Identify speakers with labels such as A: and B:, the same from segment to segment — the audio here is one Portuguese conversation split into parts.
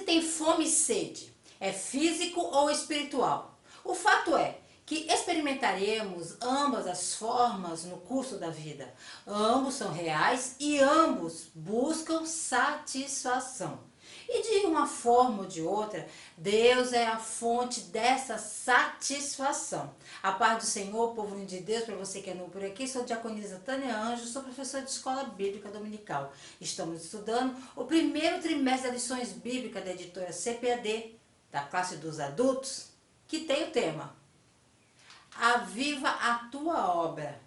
A: tem fome e sede? É físico ou espiritual? O fato é que experimentaremos ambas as formas no curso da vida. Ambos são reais e ambos buscam satisfação. E de uma forma ou de outra, Deus é a fonte dessa satisfação. A paz do Senhor, povo lindo de Deus, para você que é novo por aqui, sou a diaconisa Tânia Anjo, sou professora de Escola Bíblica Dominical. Estamos estudando o primeiro trimestre das lições bíblicas da editora CPAD, da classe dos adultos, que tem o tema Aviva a tua obra,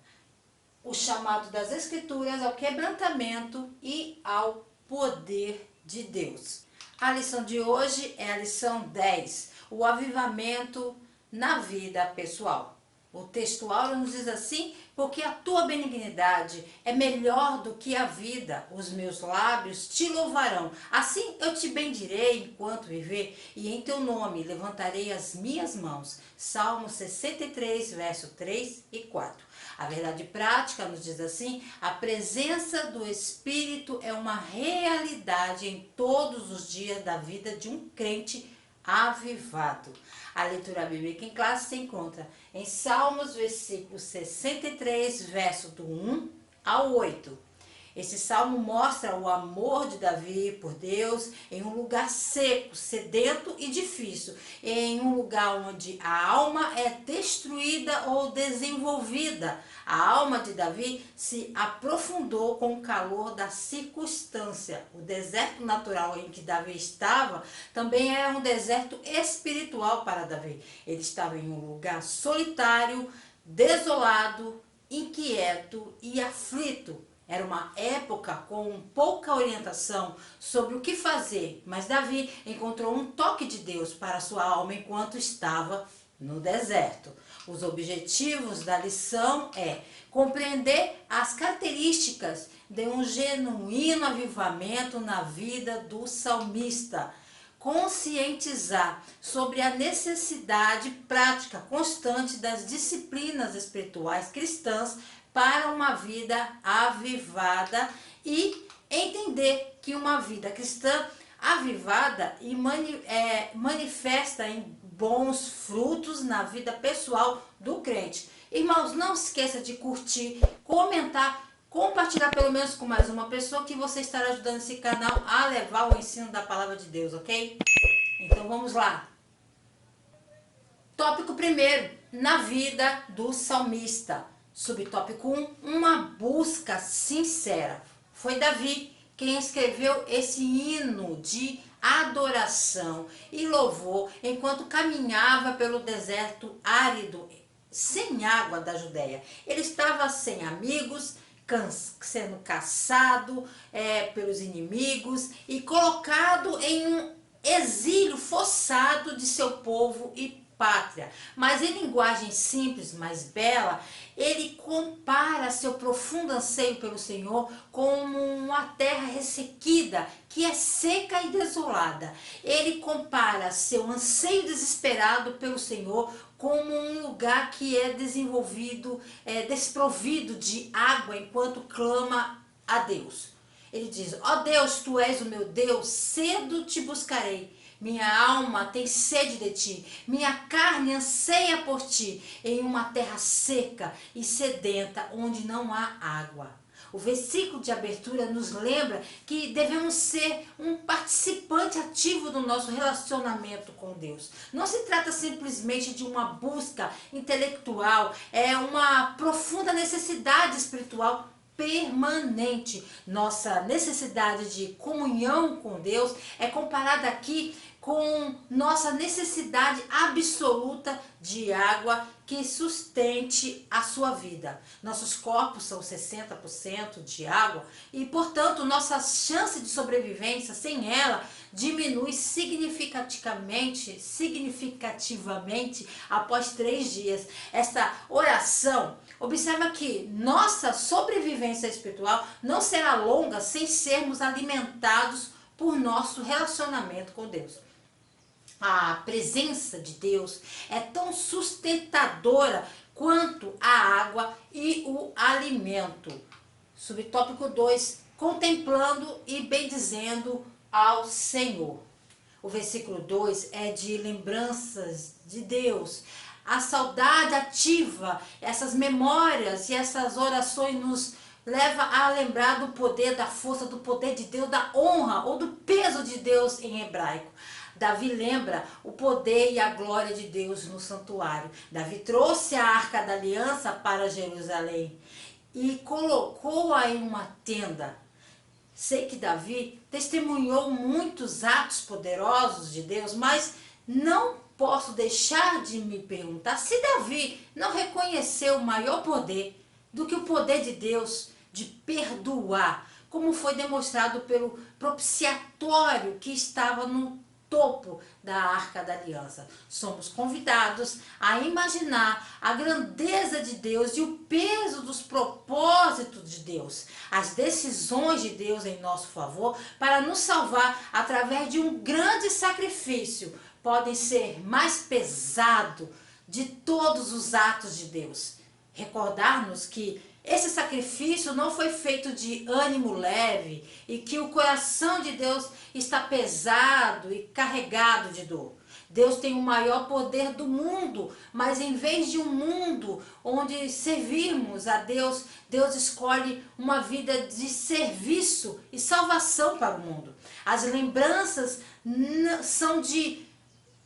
A: o chamado das Escrituras ao quebrantamento e ao poder de Deus. A lição de hoje é a lição 10, o avivamento na vida pessoal. O texto áureo nos diz assim: porque a tua benignidade é melhor do que a vida, os meus lábios te louvarão. Assim eu te bendirei enquanto viver, e em teu nome levantarei as minhas mãos. Salmo 63, verso 3 e 4. A verdade prática nos diz assim: a presença do Espírito é uma realidade em todos os dias da vida de um crente avivado. A leitura bíblica em classe se encontra em Salmos, versículo 63, verso do 1 ao 8. Esse salmo mostra o amor de Davi por Deus em um lugar seco, sedento e difícil, em um lugar onde a alma é destruída ou desenvolvida. A alma de Davi se aprofundou com o calor da circunstância. O deserto natural em que Davi estava também era um deserto espiritual para Davi. Ele estava em um lugar solitário, desolado, inquieto e aflito. Era uma época com pouca orientação sobre o que fazer, mas Davi encontrou um toque de Deus para sua alma enquanto estava no deserto. Os objetivos da lição é compreender as características de um genuíno avivamento na vida do salmista, conscientizar sobre a necessidade prática constante das disciplinas espirituais cristãs para uma vida avivada e entender que uma vida cristã avivada e manifesta em bons frutos na vida pessoal do crente. Irmãos, não se esqueça de curtir, comentar, compartilhar pelo menos com mais uma pessoa, que você estará ajudando esse canal a levar o ensino da palavra de Deus, ok? Então vamos lá. Tópico primeiro, na vida do salmista. Subtópico 1, uma busca sincera. Foi Davi quem escreveu esse hino de adoração e louvor enquanto caminhava pelo deserto árido, sem água da Judéia. Ele estava sem amigos, sendo caçado pelos inimigos e colocado em um exílio forçado de seu povo e pátria. Mas em linguagem simples, mas bela, ele compara seu profundo anseio pelo Senhor como uma terra ressequida, que é seca e desolada. Ele compara seu anseio desesperado pelo Senhor como um lugar que é desprovido de água enquanto clama a Deus. Ele diz: ó Deus, tu és o meu Deus, cedo te buscarei. Minha alma tem sede de ti, minha carne anseia por ti, em uma terra seca e sedenta, onde não há água. O versículo de abertura nos lembra que devemos ser um participante ativo do nosso relacionamento com Deus. Não se trata simplesmente de uma busca intelectual, é uma profunda necessidade espiritual permanente. Nossa necessidade de comunhão com Deus é comparada aqui com nossa necessidade absoluta de água que sustente a sua vida. Nossos corpos são 60% de água e, portanto, nossa chance de sobrevivência sem ela diminui significativamente após 3 dias. Esta oração, observa que nossa sobrevivência espiritual não será longa sem sermos alimentados por nosso relacionamento com Deus. A presença de Deus é tão sustentadora quanto a água e o alimento. Subtópico 2, contemplando e bendizendo ao Senhor. O versículo 2 é de lembranças de Deus. A saudade ativa essas memórias e essas orações nos leva a lembrar do poder, da força, do poder de Deus, da honra ou do peso de Deus em hebraico. Davi lembra o poder e a glória de Deus no santuário. Davi trouxe a Arca da Aliança para Jerusalém e colocou-a em uma tenda. Sei que Davi testemunhou muitos atos poderosos de Deus, mas não posso deixar de me perguntar se Davi não reconheceu maior poder do que o poder de Deus de perdoar, como foi demonstrado pelo propiciatório que estava no topo da Arca da Aliança. Somos convidados a imaginar a grandeza de Deus e o peso dos propósitos de Deus, as decisões de Deus em nosso favor para nos salvar através de um grande sacrifício. Podem ser mais pesado de todos os atos de Deus. Recordar-nos que esse sacrifício não foi feito de ânimo leve e que o coração de Deus está pesado e carregado de dor. Deus tem o maior poder do mundo, mas em vez de um mundo onde servirmos a Deus, Deus escolhe uma vida de serviço e salvação para o mundo. As lembranças são de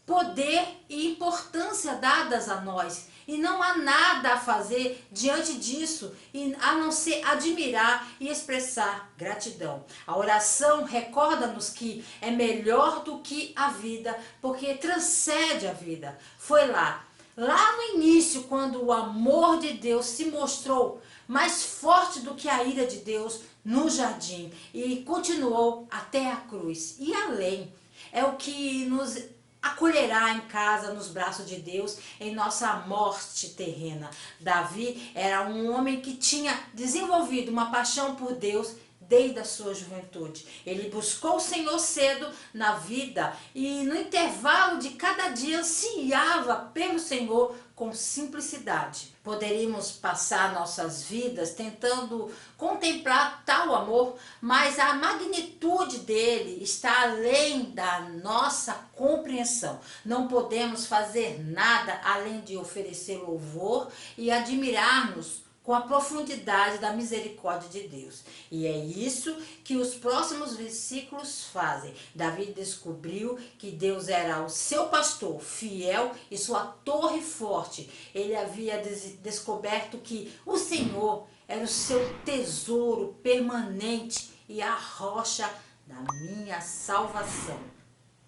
A: poder e importância dadas a nós. E não há nada a fazer diante disso, a não ser admirar e expressar gratidão. A oração recorda-nos que é melhor do que a vida, porque transcende a vida. Foi lá no início, quando o amor de Deus se mostrou mais forte do que a ira de Deus no jardim e continuou até a cruz e além. É o que nos acolherá em casa, nos braços de Deus, em nossa morte terrena. Davi era um homem que tinha desenvolvido uma paixão por Deus desde a sua juventude. Ele buscou o Senhor cedo na vida e no intervalo de cada dia ansiava pelo Senhor com simplicidade. Poderíamos passar nossas vidas tentando contemplar tal amor, mas a magnitude dele está além da nossa compreensão. Não podemos fazer nada além de oferecer louvor e admirar-nos com a profundidade da misericórdia de Deus. E é isso que os próximos versículos fazem. Davi descobriu que Deus era o seu pastor fiel e sua torre forte. Ele havia descoberto que o Senhor era o seu tesouro permanente e a rocha da minha salvação.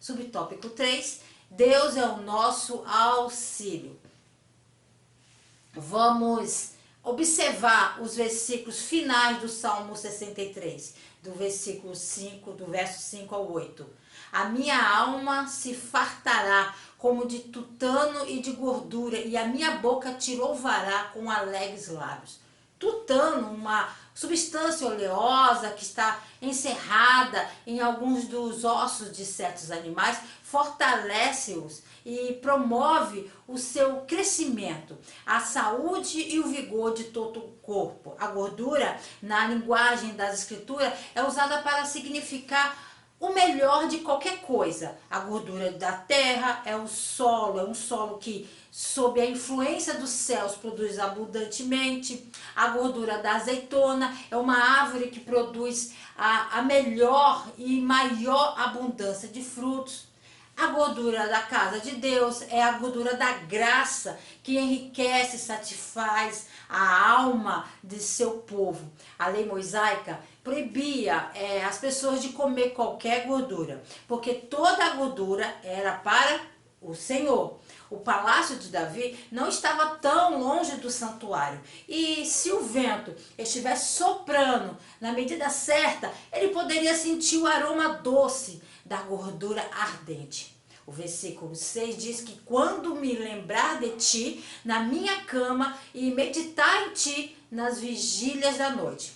A: Subtópico 3. Deus é o nosso auxílio. Vamos observar os versículos finais do Salmo 63, do versículo 5, do verso 5 ao 8. A minha alma se fartará como de tutano e de gordura, e a minha boca te louvará com alegres lábios. Tutano, uma substância oleosa que está encerrada em alguns dos ossos de certos animais, fortalece-os e promove o seu crescimento, a saúde e o vigor de todo o corpo. A gordura, na linguagem das escrituras, é usada para significar o melhor de qualquer coisa. A gordura da terra é um solo que, sob a influência dos céus, produz abundantemente. A gordura da azeitona é uma árvore que produz a melhor e maior abundância de frutos. A gordura da casa de Deus é a gordura da graça, que enriquece e satisfaz a alma de seu povo. A lei mosaica proibia as pessoas de comer qualquer gordura, porque toda a gordura era para o Senhor. O palácio de Davi não estava tão longe do santuário. E se o vento estivesse soprando na medida certa, ele poderia sentir o aroma doce da gordura ardente. O versículo 6 diz que quando me lembrar de ti na minha cama e meditar em ti nas vigílias da noite.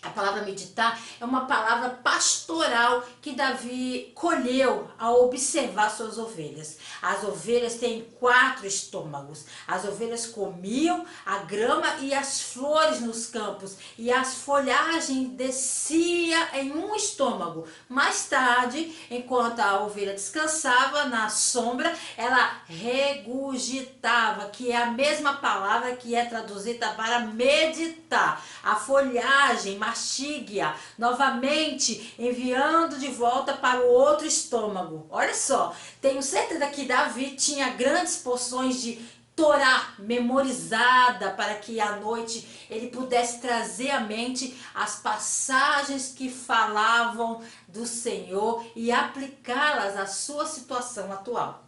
A: A palavra meditar é uma palavra pastoral que Davi colheu ao observar suas ovelhas. As ovelhas têm 4 estômagos. As ovelhas comiam a grama e as flores nos campos, e as folhagens descia em um estômago. Mais tarde, enquanto a ovelha descansava na sombra, ela regurgitava, que é a mesma palavra que é traduzida para meditar. A folhagem mastiga novamente, enviando de volta para o outro estômago. Olha só, tenho certeza que Davi tinha grandes porções de Torá memorizada para que à noite ele pudesse trazer à mente as passagens que falavam do Senhor e aplicá-las à sua situação atual.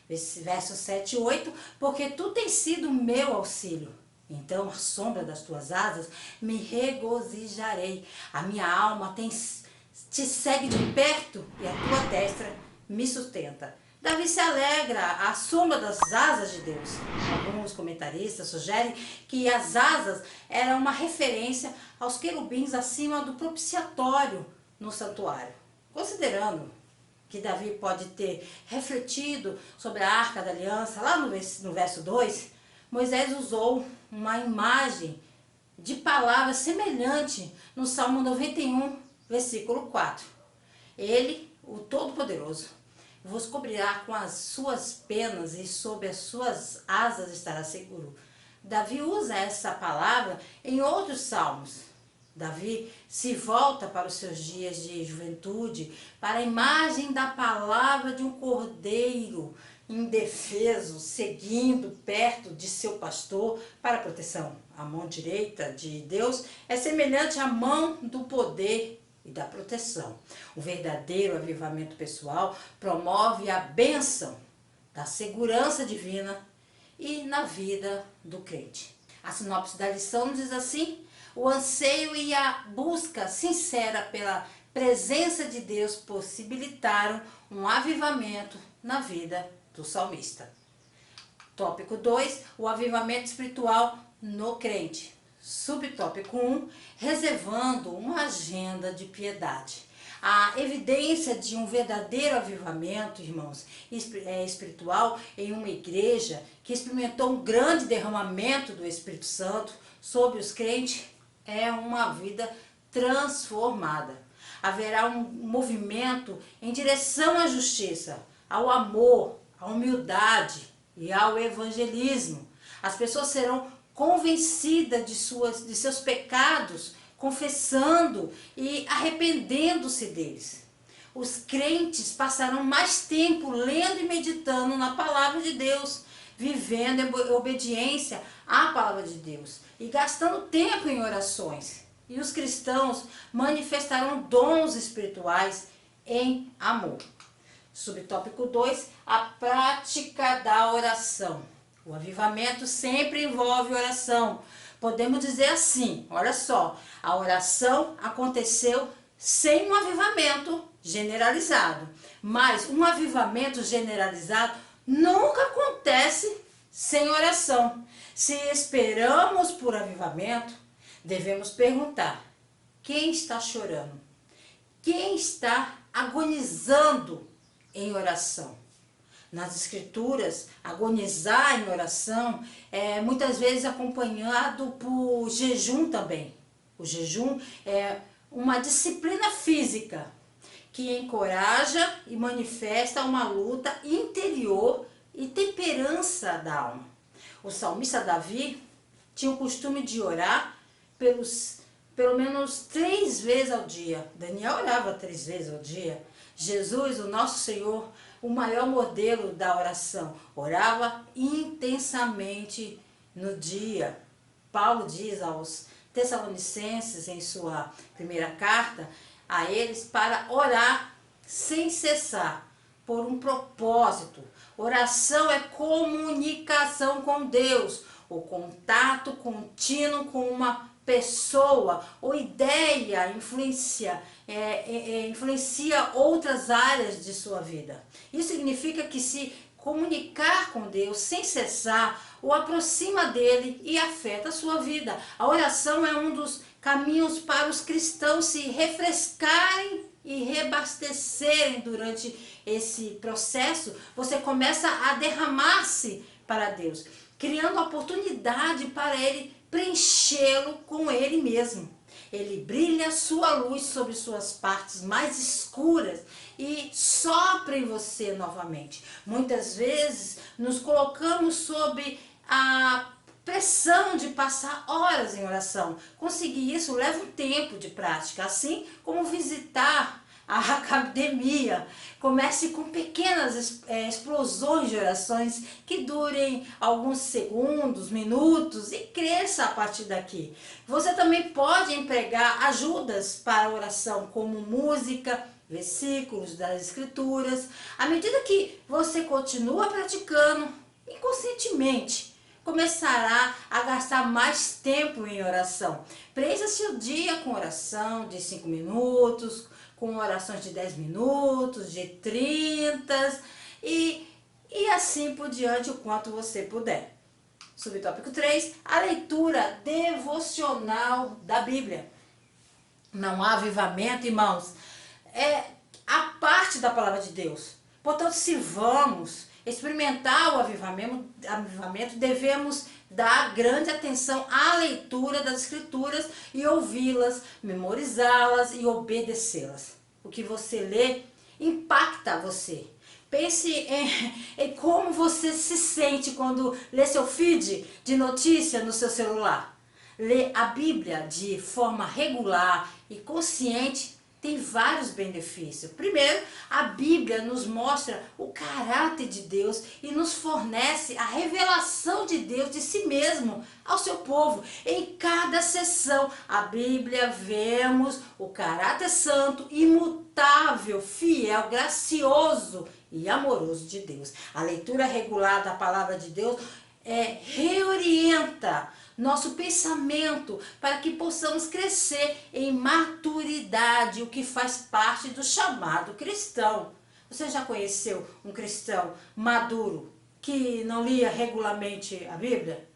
A: Versos 7 e 8, porque tu tens sido meu auxílio. Então, à sombra das tuas asas, me regozijarei. A minha alma te segue de perto e a tua destra me sustenta. Davi se alegra à sombra das asas de Deus. Alguns comentaristas sugerem que as asas eram uma referência aos querubins acima do propiciatório no santuário. Considerando que Davi pode ter refletido sobre a Arca da Aliança, lá no verso 2, Moisés usou uma imagem de palavra semelhante no Salmo 91, versículo 4. Ele, o Todo-Poderoso, vos cobrirá com as suas penas e sob as suas asas estará seguro. Davi usa essa palavra em outros salmos. Davi se volta para os seus dias de juventude, para a imagem da palavra de um cordeiro indefeso, seguindo perto de seu pastor para a proteção. A mão direita de Deus é semelhante à mão do poder e da proteção. O verdadeiro avivamento pessoal promove a bênção da segurança divina e na vida do crente. A sinopse da lição nos diz assim: o anseio e a busca sincera pela presença de Deus possibilitaram um avivamento na vida do salmista. Tópico 2, o avivamento espiritual no crente. Subtópico 1, reservando uma agenda de piedade. A evidência de um verdadeiro avivamento, irmãos, espiritual em uma igreja que experimentou um grande derramamento do Espírito Santo sobre os crentes é uma vida transformada. Haverá um movimento em direção à justiça, ao amor, à humildade e ao evangelismo. As pessoas serão convencidas de seus pecados, confessando e arrependendo-se deles. Os crentes passarão mais tempo lendo e meditando na palavra de Deus, vivendo em obediência à palavra de Deus e gastando tempo em orações. E os cristãos manifestarão dons espirituais em amor. Subtópico 2, a prática da oração. O avivamento sempre envolve oração. Podemos dizer assim, olha só, a oração aconteceu sem um avivamento generalizado. Mas um avivamento generalizado nunca acontece sem oração. Se esperamos por avivamento, devemos perguntar: quem está chorando? Quem está agonizando em oração? Nas escrituras, agonizar em oração é muitas vezes acompanhado por jejum também. O jejum é uma disciplina física que encoraja e manifesta uma luta interior e temperança da alma. O salmista Davi tinha o costume de orar pelo menos 3 vezes ao dia. Daniel orava 3 vezes ao dia. Jesus, o nosso Senhor, o maior modelo da oração, orava intensamente no dia. Paulo diz aos Tessalonicenses, em sua primeira carta, a eles para orar sem cessar, por um propósito. Oração é comunicação com Deus, o contato contínuo com uma pessoa ou ideia influencia outras áreas de sua vida. Isso significa que se comunicar com Deus sem cessar o aproxima dele e afeta a sua vida. A oração é um dos caminhos para os cristãos se refrescarem e reabastecerem durante esse processo. Você começa a derramar-se para Deus, criando oportunidade para Ele preenchê-lo com Ele mesmo. Ele brilha sua luz sobre suas partes mais escuras e sopra em você novamente. Muitas vezes nos colocamos sob a pressão de passar horas em oração. Conseguir isso leva um tempo de prática, assim como visitar a academia. Comece com pequenas explosões de orações que durem alguns segundos, minutos e cresça a partir daqui. Você também pode empregar ajudas para a oração, como música, versículos das escrituras. À medida que você continua praticando, inconscientemente começará a gastar mais tempo em oração. Preencha seu dia com oração de 5 minutos, com orações de 10 minutos, de 30 e assim por diante o quanto você puder. Subtópico 3, a leitura devocional da Bíblia. Não há avivamento, irmãos, é a parte da palavra de Deus. Portanto, se vamos experimentar o avivamento, devemos dar grande atenção à leitura das escrituras e ouvi-las, memorizá-las e obedecê-las. O que você lê impacta você. Pense em como você se sente quando lê seu feed de notícia no seu celular. Ler a Bíblia de forma regular e consciente tem vários benefícios. Primeiro, a Bíblia nos mostra o caráter de Deus e nos fornece a revelação de Deus de si mesmo ao seu povo. Em cada sessão, a Bíblia vemos o caráter santo, imutável, fiel, gracioso e amoroso de Deus. A leitura regular da palavra de Deus reorienta nosso pensamento para que possamos crescer em maturidade, o que faz parte do chamado cristão. Você já conheceu um cristão maduro que não lia regularmente a Bíblia?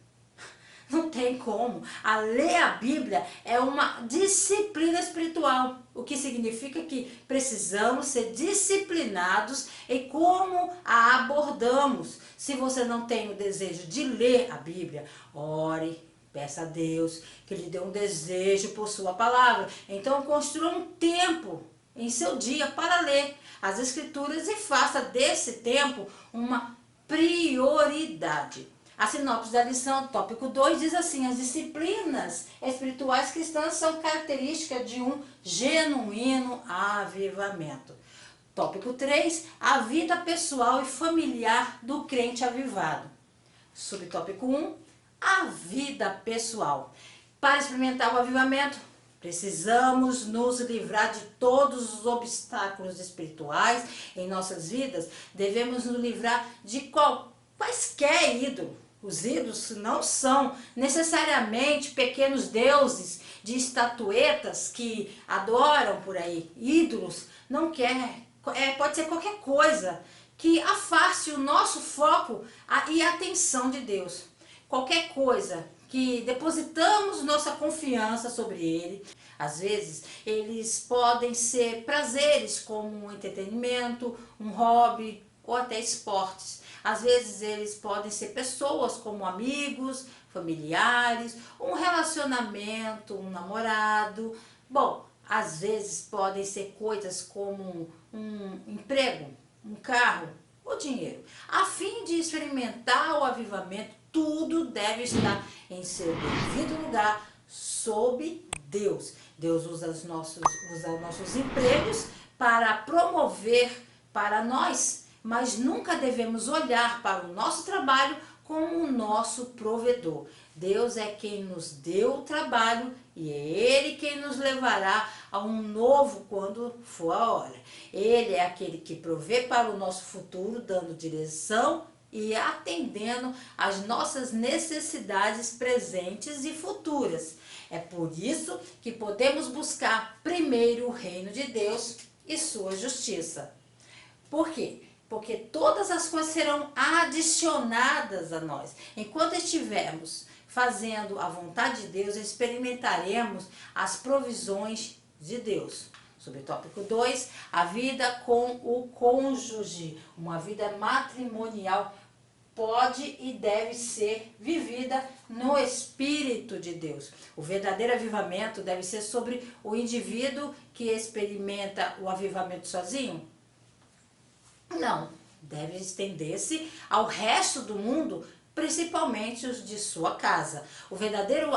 A: Não tem como. A ler a Bíblia é uma disciplina espiritual, o que significa que precisamos ser disciplinados em como a abordamos. Se você não tem o desejo de ler a Bíblia, ore, peça a Deus que lhe dê um desejo por sua palavra. Então construa um tempo em seu dia para ler as Escrituras e faça desse tempo uma prioridade. A sinopse da lição, tópico 2, diz assim: as disciplinas espirituais cristãs são características de um genuíno avivamento. Tópico 3, a vida pessoal e familiar do crente avivado. Subtópico 1, a vida pessoal. Para experimentar o avivamento, precisamos nos livrar de todos os obstáculos espirituais em nossas vidas. Devemos nos livrar de quaisquer ídolos. Os ídolos não são necessariamente pequenos deuses de estatuetas que adoram por aí. Ídolos pode ser qualquer coisa que afaste o nosso foco e atenção de Deus. Qualquer coisa que depositamos nossa confiança sobre ele. Às vezes, eles podem ser prazeres como um entretenimento, um hobby ou até esportes. Às vezes, eles podem ser pessoas como amigos, familiares, um relacionamento, um namorado. Bom, às vezes podem ser coisas como um emprego, um carro ou dinheiro. A fim de experimentar o avivamento, tudo deve estar em seu devido lugar, sob Deus. Deus usa os nossos empregos para promover para nós, mas nunca devemos olhar para o nosso trabalho como o nosso provedor. Deus é quem nos deu o trabalho e é Ele quem nos levará a um novo quando for a hora. Ele é aquele que provê para o nosso futuro, dando direção e atendendo às nossas necessidades presentes e futuras. É por isso que podemos buscar primeiro o reino de Deus e sua justiça. Por quê? Porque todas as coisas serão adicionadas a nós. Enquanto estivermos fazendo a vontade de Deus, experimentaremos as provisões de Deus. Subtópico 2, a vida com o cônjuge, uma vida matrimonial pode e deve ser vivida no Espírito de Deus. O verdadeiro avivamento deve ser sobre o indivíduo que experimenta o avivamento sozinho? Não, deve estender-se ao resto do mundo, principalmente os de sua casa. O verdadeiro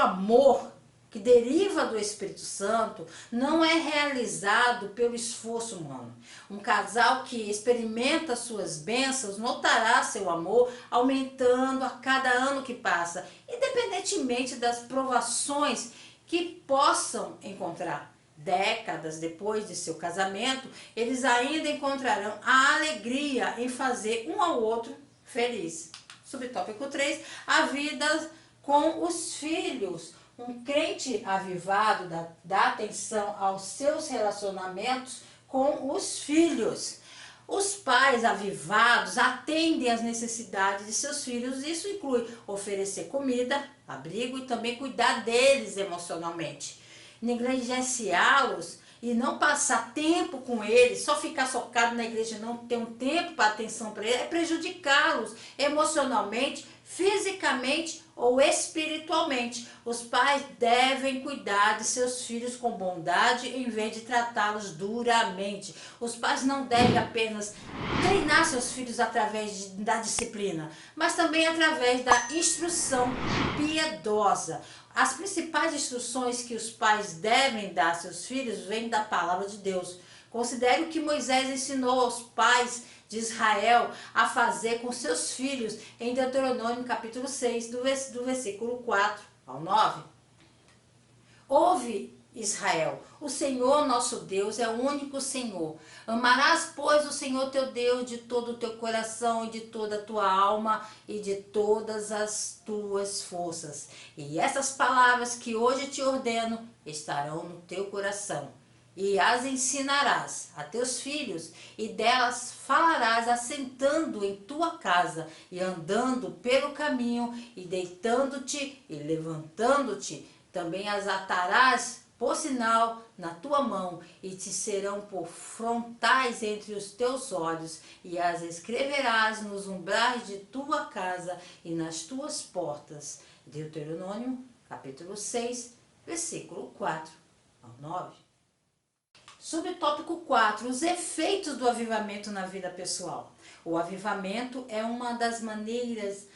A: amor que deriva do Espírito Santo não é realizado pelo esforço humano. Um casal que experimenta suas bênçãos notará seu amor aumentando a cada ano que passa, independentemente das provações que possam encontrar. Décadas depois de seu casamento, eles ainda encontrarão a alegria em fazer um ao outro feliz. Subtópico 3, a vida com os filhos. Um crente avivado dá atenção aos seus relacionamentos com os filhos. Os pais avivados atendem às necessidades de seus filhos. Isso inclui oferecer comida, abrigo e também cuidar deles emocionalmente. Negligenciá-los e não passar tempo com eles, só ficar socado na igreja e não ter um tempo para atenção para eles, é prejudicá-los emocionalmente, fisicamente ou espiritualmente. Os pais devem cuidar de seus filhos com bondade em vez de tratá-los duramente. Os pais não devem apenas treinar seus filhos através da disciplina, mas também através da instrução piedosa. As principais instruções que os pais devem dar a seus filhos vêm da palavra de Deus. Considere o que Moisés ensinou aos pais de Israel a fazer com seus filhos em Deuteronômio capítulo 6, do versículo 4 ao 9. Ouve, Israel, o Senhor nosso Deus é o único Senhor. Amarás, pois, o Senhor teu Deus de todo o teu coração e de toda a tua alma e de todas as tuas forças. E essas palavras que hoje te ordeno estarão no teu coração. E as ensinarás a teus filhos, e delas falarás assentando em tua casa, e andando pelo caminho, e deitando-te e levantando-te. Também as atarás por sinal na tua mão, e te serão por frontais entre os teus olhos, e as escreverás nos umbrais de tua casa e nas tuas portas. Deuteronômio, capítulo 6, versículo 4 ao 9. Subtópico 4, os efeitos do avivamento na vida pessoal. O avivamento é uma das maneiras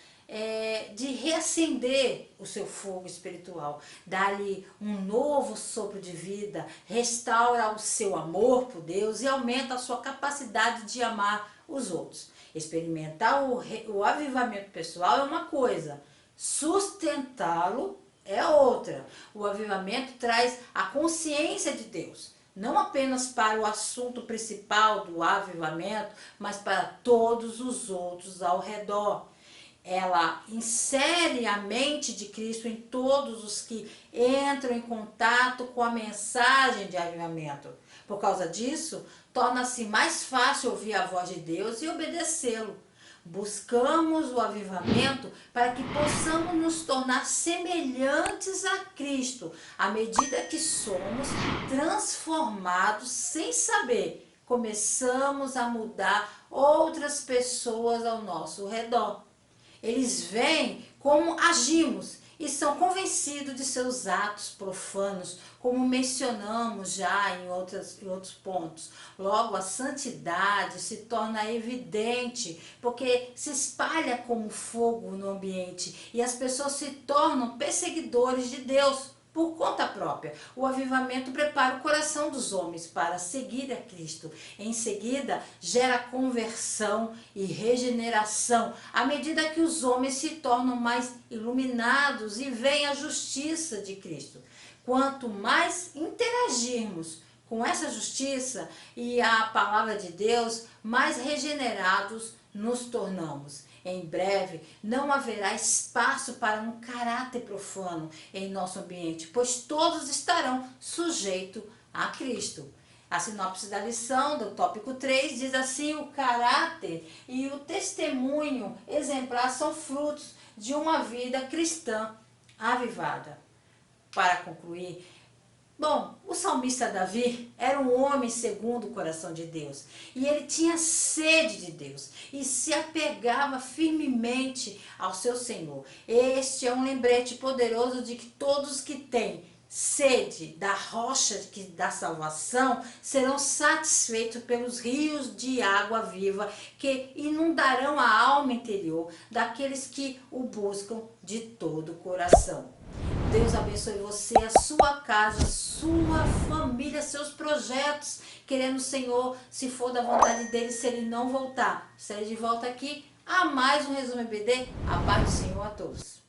A: de reacender o seu fogo espiritual, dar-lhe um novo sopro de vida, restaura o seu amor por Deus e aumenta a sua capacidade de amar os outros. Experimentar o avivamento pessoal é uma coisa, sustentá-lo é outra. O avivamento traz a consciência de Deus, não apenas para o assunto principal do avivamento, mas para todos os outros ao redor. Ela insere a mente de Cristo em todos os que entram em contato com a mensagem de avivamento. Por causa disso, torna-se mais fácil ouvir a voz de Deus e obedecê-lo. Buscamos o avivamento para que possamos nos tornar semelhantes a Cristo, à medida que somos transformados sem saber. Começamos a mudar outras pessoas ao nosso redor. Eles veem como agimos e são convencidos de seus atos profanos, como mencionamos já em outros pontos. Logo, a santidade se torna evidente, porque se espalha como fogo no ambiente e as pessoas se tornam perseguidores de Deus por conta própria. O avivamento prepara o coração dos homens para seguir a Cristo. Em seguida, gera conversão e regeneração, à medida que os homens se tornam mais iluminados e veem a justiça de Cristo. Quanto mais interagirmos com essa justiça e a palavra de Deus, mais regenerados nos tornamos. Em breve, não haverá espaço para um caráter profano em nosso ambiente, pois todos estarão sujeitos a Cristo. A sinopse da lição, do tópico 3, diz assim: o caráter e o testemunho exemplar são frutos de uma vida cristã avivada. Para concluir, bom, o salmista Davi era um homem segundo o coração de Deus. E ele tinha sede de Deus e se apegava firmemente ao seu Senhor. Este é um lembrete poderoso de que todos que têm sede da rocha da salvação serão satisfeitos pelos rios de água viva que inundarão a alma interior daqueles que o buscam de todo o coração. Deus abençoe você, a sua casa, sua família, seus projetos. Querendo o Senhor, se for da vontade dele, se ele não voltar, estarei de volta aqui a mais um Resumo EBD. A paz do Senhor a todos.